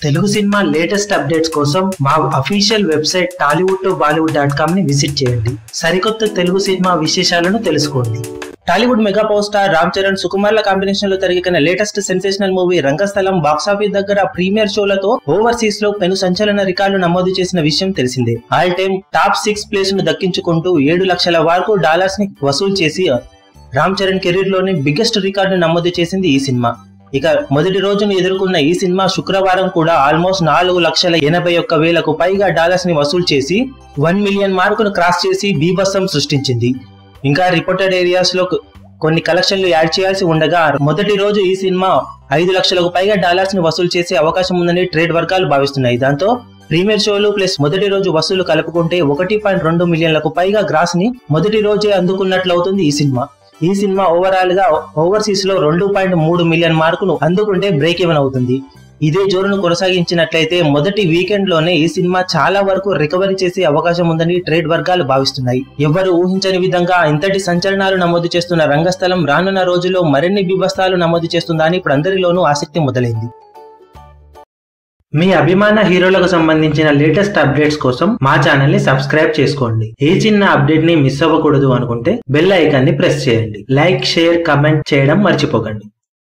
Telugu cinema latest updates కోసం మా official website tollywood2bollywood.com ని విజిట్ చేయండి. సరికొత్త తెలుగు సినిమా విశేషాలను తెలుసుకోండి. Tollywood mega power star Ram Charan సుకుమార్ల కాంబినేషన్ లో తెరకెక్కిన latest sensational movie Rangasthalam box office దగ్గర ప్రీమియర్ షోలతో ఓవర్సీస్ లో పెను సంచలన రికార్డు నమోదు చేసిన విషయం తెలిసిందే. ఆల్ టైమ్ టాప్ 6 ప్లేస్ ను దక్కించుకుంటూ 7 లక్షల వరకు డాలర్స్ ని వసూలు చేసి రామ్ చరణ్ కెరీర్ లోని బిగ్గెస్ట్ రికార్డు నమోదు చేసింది ఈ సినిమా. ఇక మొదటి రోజును ఎదుర్కొన్న ఈ సినిమా శుక్రవారం కూడా ఆల్మోస్ట్ 4,81,000కు పైగా డాలర్స్ ని వసూలు చేసి 1 మిలియన్ మార్కును క్రాస్ చేసి బీభత్సం సృష్టించింది. ఇంకా రిపోర్టెడ్ ఏరియాస్ లో కొన్ని కలెక్షన్లు యాడ్ చేయాల్సి ఉండగా మొదటి రోజు ఈ సినిమా 5 లక్షలకు పైగా డాలర్స్ ని వసూలు చేసే అవకాశం ఉందని ట్రేడ్ వర్గాలు భావిస్తున్నాయి. దాంతో ప్రీమియర్ షోలు ప్లస్ మొదటి రోజు వసూలు కలుపుకుంటే 1.2 మిలియన్లకు పైగా గ్రాస్ ని మొదటి రోజే అందుకున్నట్లవుతుంది ఈ సినిమా ఓవరాల్ గా ఓవర్సీస్ లో 2.3 మిలియన్ మార్కును అందుకుంటే బ్రేక్ ఈవెన్ అవుతుంది. ఇదే జోరును కొనసాగించినట్లయితే మొదటి వీకెండ్ లోనే ఈ సినిమా చాలా వరకు రికవరీ చేసే అవకాశం ఉందని ట్రేడ్ వర్గాలు భావిస్తున్నాయి. ఎవరు ఊహించని విధంగా ఇంతటి సంచలనాలు నమోదు చేస్తున్న రంగస్థలం రానున్న రోజుల్లో మరిన్ని బీభత్సాలు నమోదు చేస్తుందా అని ఇప్పుడు అందరిలోనూ ఆసక్తి మొదలైంది. మీ అభిమాన హీరోలకు సంబంధించిన లేటెస్ట్ అప్డేట్స్ కోసం మా ఛానల్ ని సబ్స్క్రైబ్ చేసుకోండి. ఏ చిన్న అప్డేట్ ని మిస్ అవ్వకూడదు అనుకుంటే బెల్ ఐకాన్ ని ప్రెస్ చేయండి. లైక్, షేర్, కమెంట్ చేయడం మర్చిపోకండి.